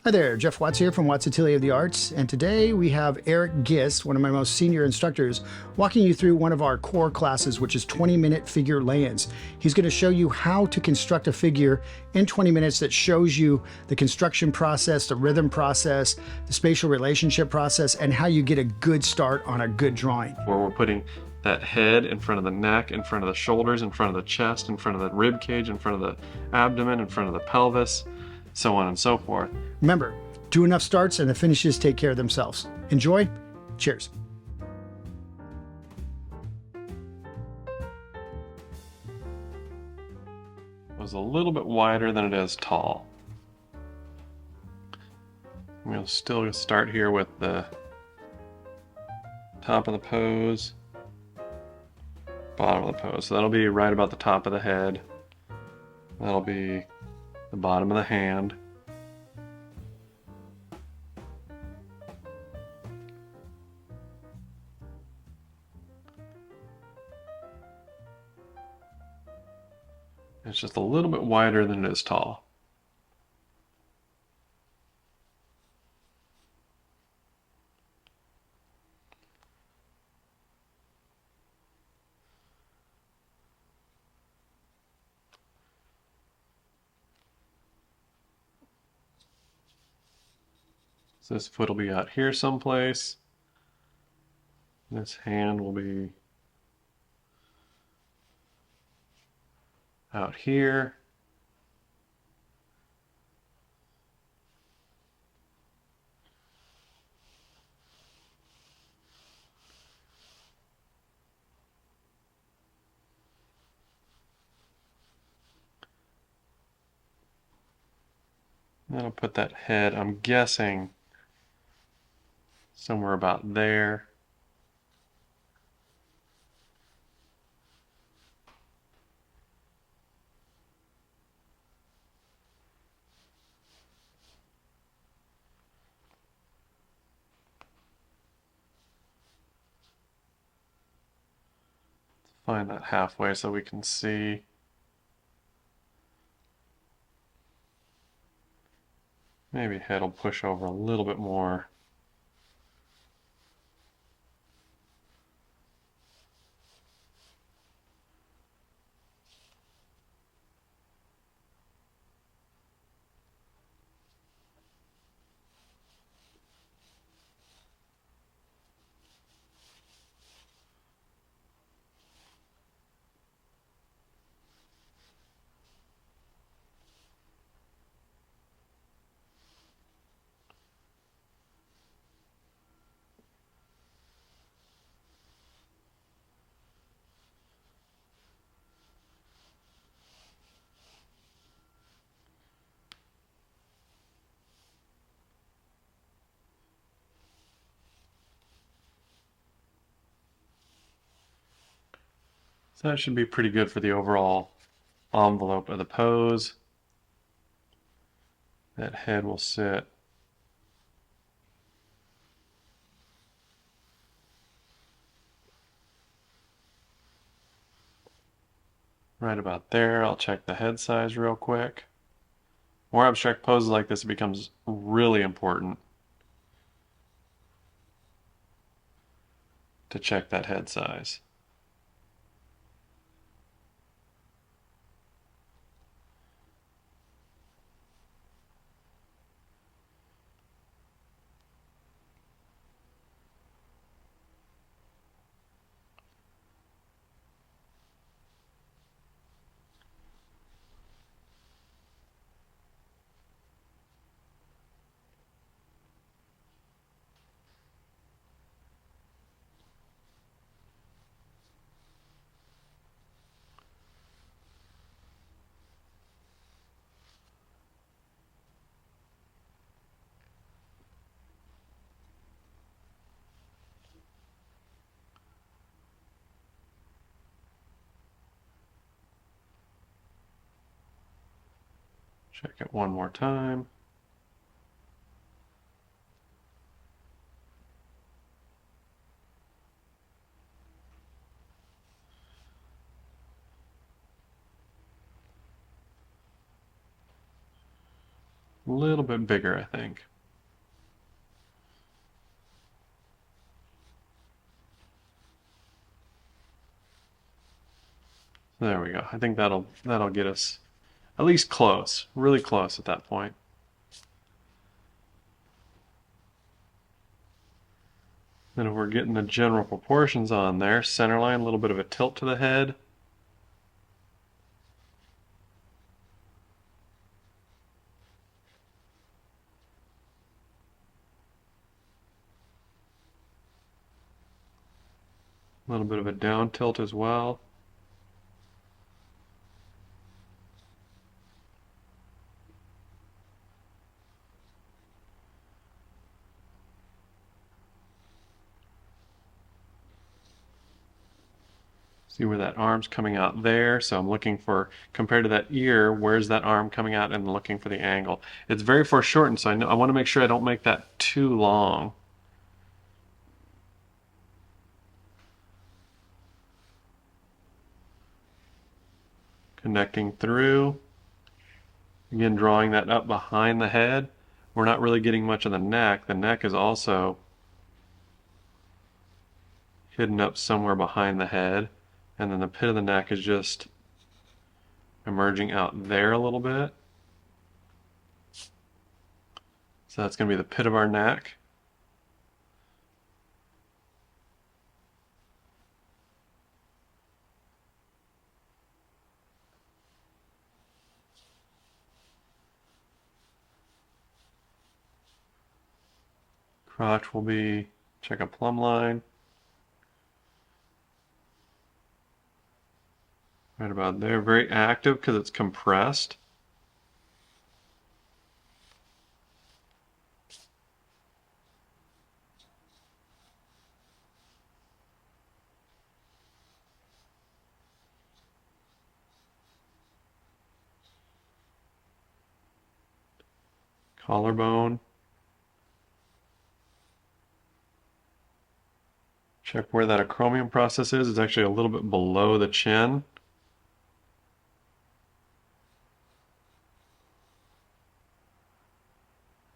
Hi there, Jeff Watts here from Watts Atelier of the Arts, and today we have Erik Gist, one of my most senior instructors, walking you through one of our core classes, which is 20-minute figure lay-ins. He's going to show you how to construct a figure in 20 minutes that shows you the construction process, the rhythm process, the spatial relationship process, and how you get a good start on a good drawing. Where we're putting that head in front of the neck, in front of the shoulders, in front of the chest, in front of the rib cage, in front of the abdomen, in front of the pelvis, so on and so forth. Remember, do enough starts and the finishes take care of themselves. Enjoy. Cheers. It was a little bit wider than it is tall. We'll still start here with the top of the pose, bottom of the pose. So that'll be right about the top of the head. That'll be the bottom of the hand. It's just a little bit wider than it is tall. So this foot will be out here someplace. This hand will be out here. Then I'll put that head, I'm guessing, somewhere about there. Find that halfway so we can see. Maybe head will push over a little bit more. So that should be pretty good for the overall envelope of the pose. That head will sit right about there. I'll check the head size real quick. More abstract poses like this, it becomes really important to check that head size. Check it one more time. little bit bigger, I think. There we go. I think that'll get us at least close, really close at that point. Then if we're getting the general proportions on there, center line, a little bit of a tilt to the head. A little bit of a down tilt as well. See where that arm's coming out there. So I'm looking for, compared to that ear, where's that arm coming out, and looking for the angle. It's very foreshortened, so I want to make sure I don't make that too long. Connecting through. Again, drawing that up behind the head. We're not really getting much of the neck. The neck is also hidden up somewhere behind the head. And then the pit of the neck is just emerging out there a little bit. So that's going to be the pit of our neck. Crotch will be, check a plumb line. Right about there. Very active because it's compressed. Collarbone. Check where that acromion process is. It's actually a little bit below the chin.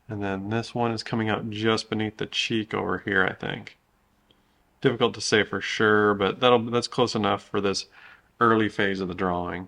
And then this one is coming out just beneath the cheek over here, I think. Difficult to say for sure, but that's close enough for this early phase of the drawing.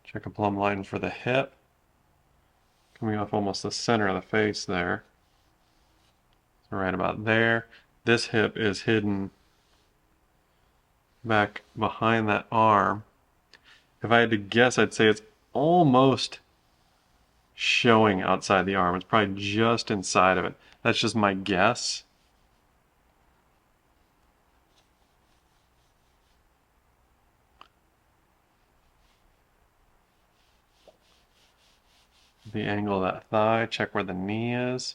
Check a plumb line for the hip. Coming off almost the center of the face there. So right about there. This hip is hidden back behind that arm. If I had to guess, I'd say it's almost showing outside the arm. It's probably just inside of it. That's just my guess. The angle of that thigh, check where the knee is.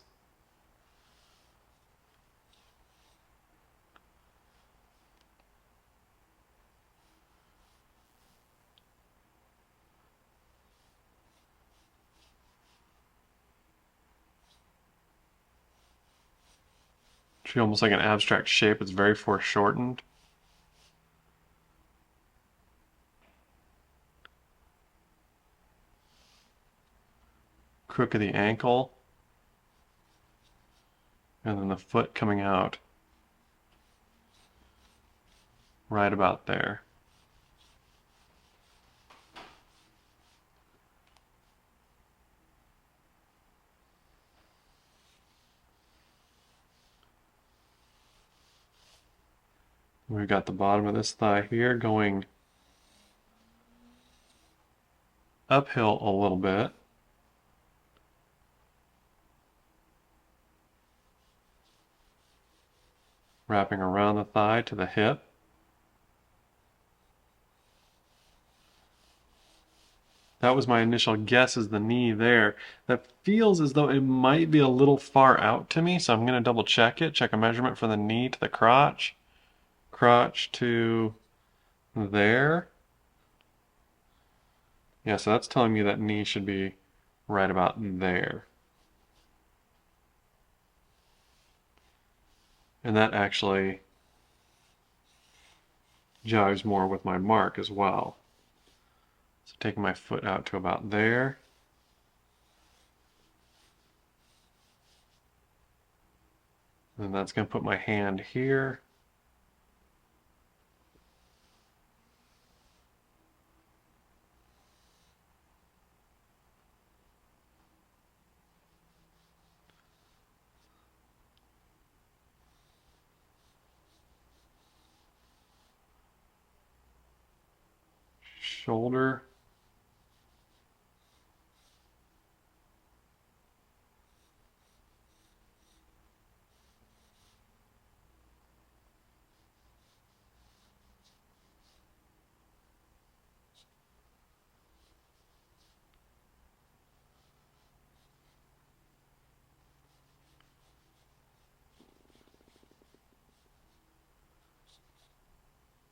Tree almost like an abstract shape. It's very foreshortened. Crook of the ankle. And then the foot coming out right about there. We've got the bottom of this thigh here going uphill a little bit. Wrapping around the thigh to the hip. That was my initial guess, is the knee there. That feels as though it might be a little far out to me, so I'm going to double check it. Check a measurement from the knee to the crotch. Crotch to there. Yeah, so that's telling me that knee should be right about there. And that actually jives more with my mark as well. So taking my foot out to about there. And that's going to put my hand here. Shoulder.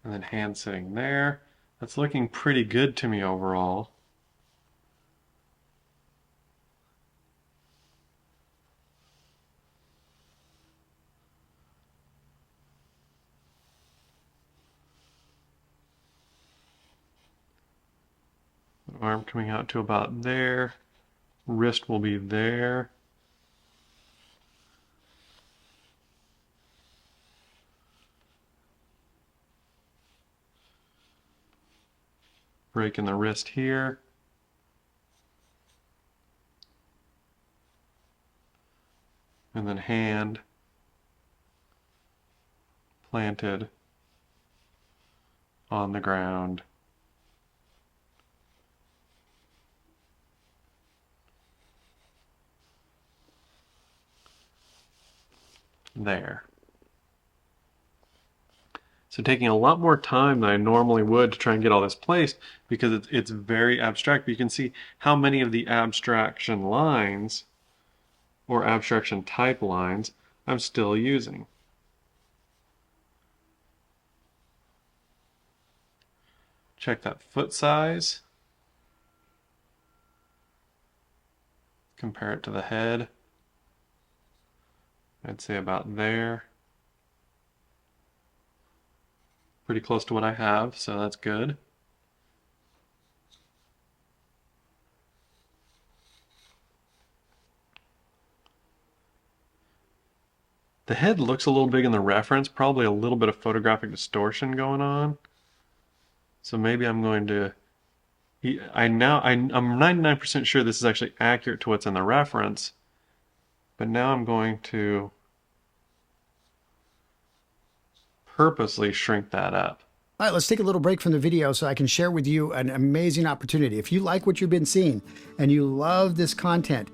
And then hand sitting there. That's looking pretty good to me overall. Arm coming out to about there. Wrist will be there. Breaking the wrist here. And then hand planted on the ground. There. So taking a lot more time than I normally would to try and get all this placed, because it's very abstract. But you can see how many of the abstraction lines or abstraction type lines I'm still using. Check that foot size. Compare it to the head. I'd say about there. Pretty close to what I have, so that's good. The head looks a little big in the reference, probably a little bit of photographic distortion going on. So maybe I'm going to, I'm 99% sure this is actually accurate to what's in the reference, but now I'm going to purposely shrink that up. All right, let's take a little break from the video so I can share with you an amazing opportunity. If you like what you've been seeing and you love this content,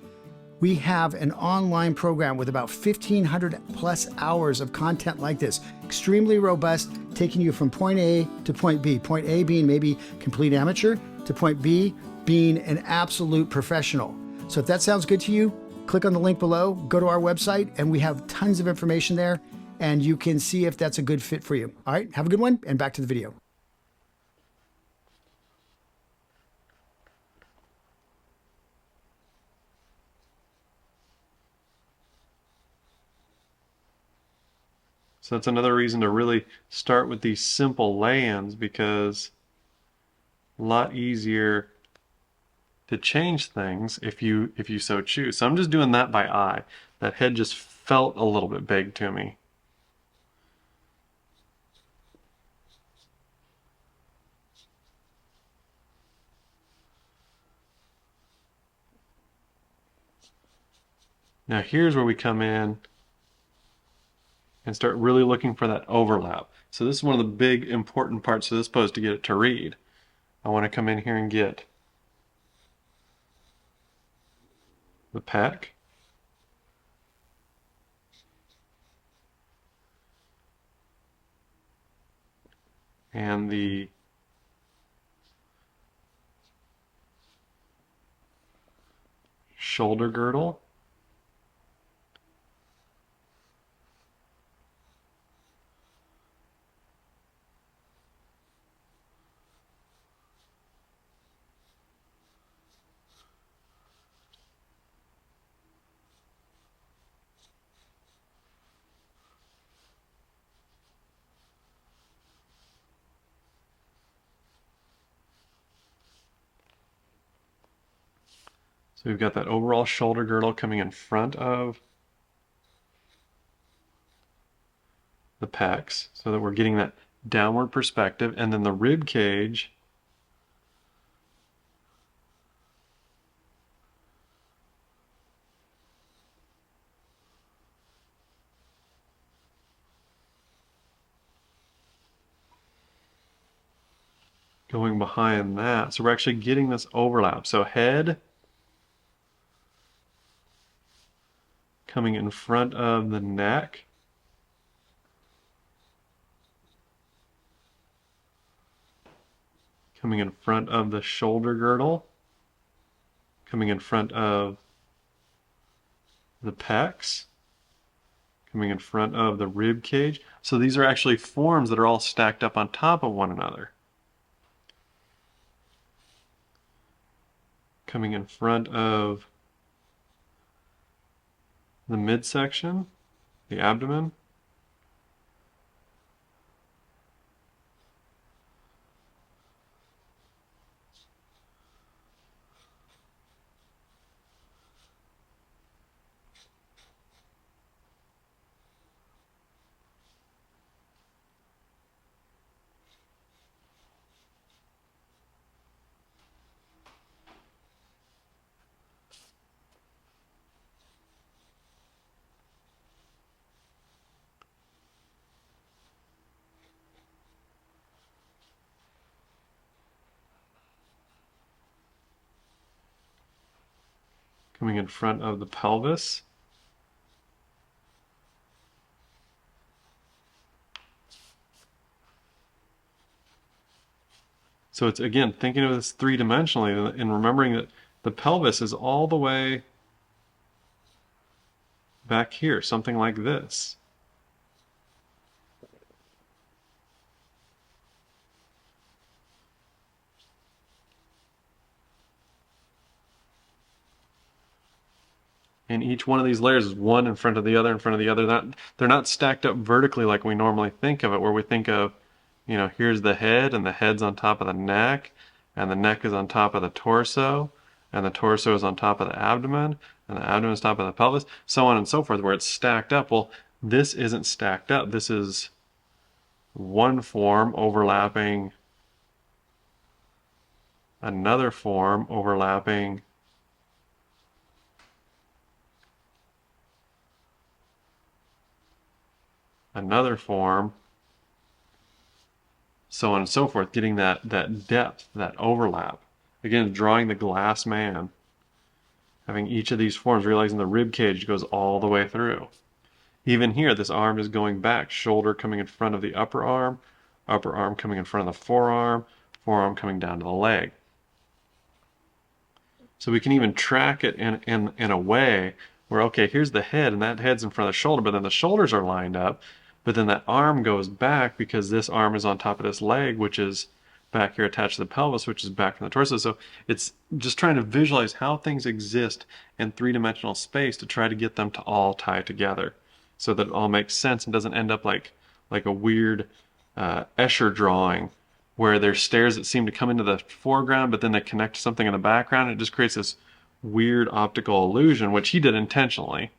we have an online program with about 1,500 plus hours of content like this, extremely robust, taking you from point A to point B. Point A being maybe complete amateur, to point B being an absolute professional. So if that sounds good to you, click on the link below, go to our website, and we have tons of information there, and you can see if that's a good fit for you. All right, have a good one, and back to the video. So that's another reason to really start with these simple lay-ins, because a lot easier to change things if you so choose. So I'm just doing that by eye. That head just felt a little bit big to me. Now here's where we come in and start really looking for that overlap. So this is one of the big important parts of this pose to get it to read. I want to come in here and get the pec, and the shoulder girdle. So we've got that overall shoulder girdle coming in front of the pecs so that we're getting that downward perspective, and then the rib cage going behind that. So we're actually getting this overlap. So head coming in front of the neck. Coming in front of the shoulder girdle. Coming in front of the pecs. Coming in front of the rib cage. So these are actually forms that are all stacked up on top of one another. Coming in front of the midsection, the abdomen. Coming in front of the pelvis. So it's, again, thinking of this three-dimensionally and remembering that the pelvis is all the way back here, something like this. And each one of these layers is one in front of the other, in front of the other. They're not stacked up vertically like we normally think of it, where we think of, you know, here's the head, and the head's on top of the neck, and the neck is on top of the torso, and the torso is on top of the abdomen, and the abdomen is on top of the pelvis, so on and so forth, where it's stacked up. Well, this isn't stacked up. This is one form overlapping another form overlapping another form, so on and so forth, getting that depth, that overlap. Again, drawing the glass man, having each of these forms, realizing the rib cage goes all the way through. Even here, this arm is going back, shoulder coming in front of the upper arm coming in front of the forearm coming down to the leg. So we can even track it in a way where, okay, here's the head, and that head's in front of the shoulder, but then the shoulders are lined up, but then that arm goes back because this arm is on top of this leg, which is back here attached to the pelvis, which is back from the torso. So it's just trying to visualize how things exist in three-dimensional space to try to get them to all tie together so that it all makes sense and doesn't end up like a weird Escher drawing where there's stairs that seem to come into the foreground, but then they connect to something in the background. It just creates this weird optical illusion, which he did intentionally.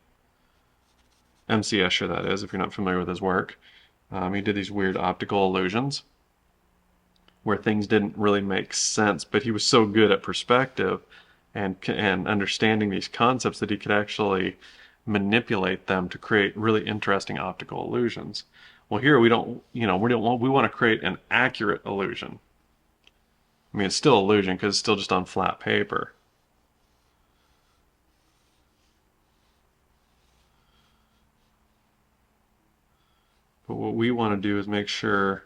M.C. Escher, that is, if you're not familiar with his work. He did these weird optical illusions where things didn't really make sense, but he was so good at perspective and understanding these concepts that he could actually manipulate them to create really interesting optical illusions. Well, here we don't, we want to create an accurate illusion. I mean, it's still illusion because it's still just on flat paper. But what we want to do is make sure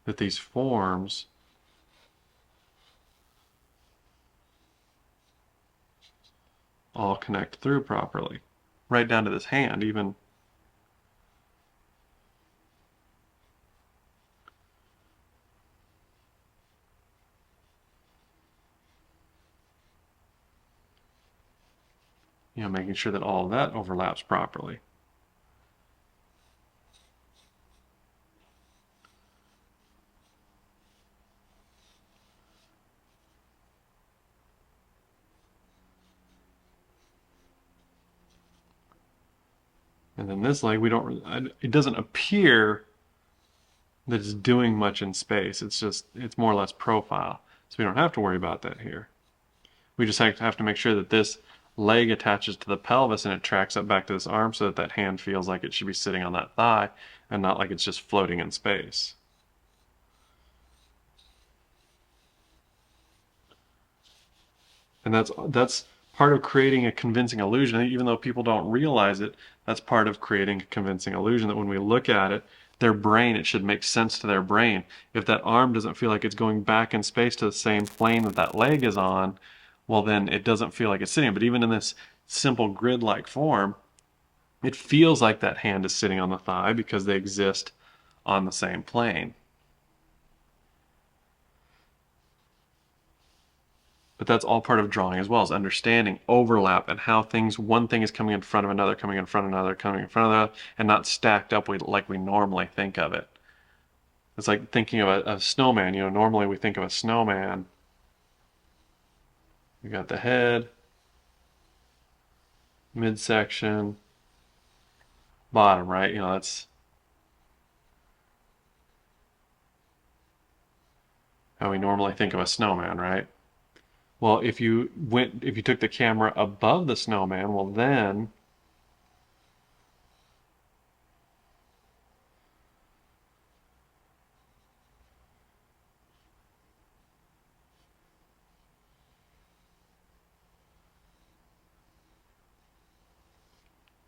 that these forms all connect through properly. Right down to this hand, even. You know, making sure that all of that overlaps properly. And then this leg, it doesn't appear that it's doing much in space. It's more or less profile. So we don't have to worry about that here. We just have to make sure that this leg attaches to the pelvis and it tracks up back to this arm so that that hand feels like it should be sitting on that thigh and not like it's just floating in space. And that's part of creating a convincing illusion. Even though people don't realize it, that's part of creating a convincing illusion, that when we look at it, their brain, it should make sense to their brain. If that arm doesn't feel like it's going back in space to the same plane that that leg is on, well, then it doesn't feel like it's sitting. But even in this simple grid-like form, it feels like that hand is sitting on the thigh because they exist on the same plane. But that's all part of drawing as well, as understanding overlap and how one thing is coming in front of another, coming in front of another, coming in front of another, and not stacked up like we normally think of it. It's like thinking of a snowman. You know, normally we think of a snowman. We got the head, midsection, bottom, right? You know, that's how we normally think of a snowman, right? Well, if you took the camera above the snowman, well then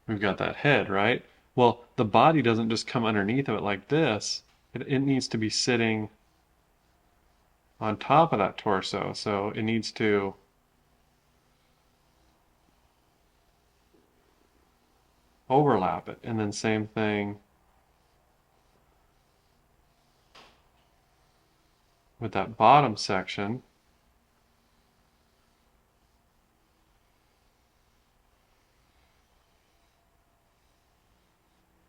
we've got that head, right? Well, the body doesn't just come underneath of it like this. It needs to be sitting on top of that torso, so it needs to overlap it. And then same thing with that bottom section.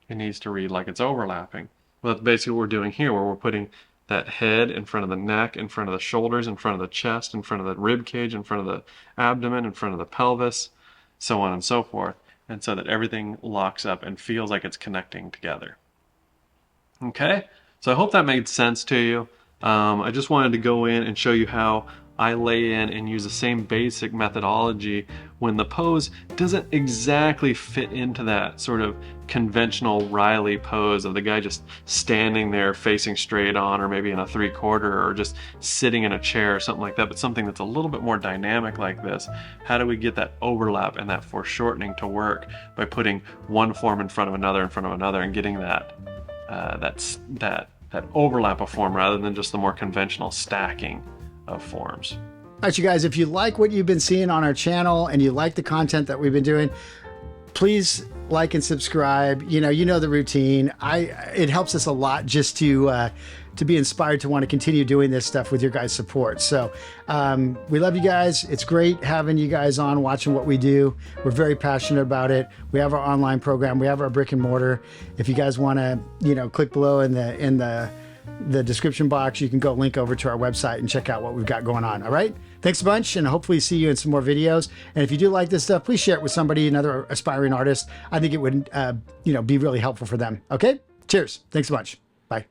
It needs to read like it's overlapping. Well, that's basically what we're doing here, where we're putting that head in front of the neck, in front of the shoulders, in front of the chest, in front of the rib cage, in front of the abdomen, in front of the pelvis, so on and so forth, and so that everything locks up and feels like it's connecting together. Okay, so I hope that made sense to you. I just wanted to go in and show you how I lay in and use the same basic methodology when the pose doesn't exactly fit into that sort of conventional Riley pose of the guy just standing there facing straight on, or maybe in a 3/4, or just sitting in a chair or something like that, but something that's a little bit more dynamic like this. How do we get that overlap and that foreshortening to work by putting one form in front of another and getting that that overlap of form rather than just the more conventional stacking of forms. All right, you guys, if you like what you've been seeing on our channel and you like the content that we've been doing, please like and subscribe. You know the routine. It helps us a lot just to be inspired to want to continue doing this stuff with your guys' support. So we love you guys. It's great having you guys on, watching what we do. We're very passionate about it. We have our online program. We have our brick and mortar. If you guys want to, click below in the description box, you can go link over to our website and check out what we've got going on. All right, thanks a bunch, and hopefully see you in some more videos. And if you do like this stuff, please share it with somebody, another aspiring artist. I think it would be really helpful for them. Okay, cheers, thanks a bunch, bye.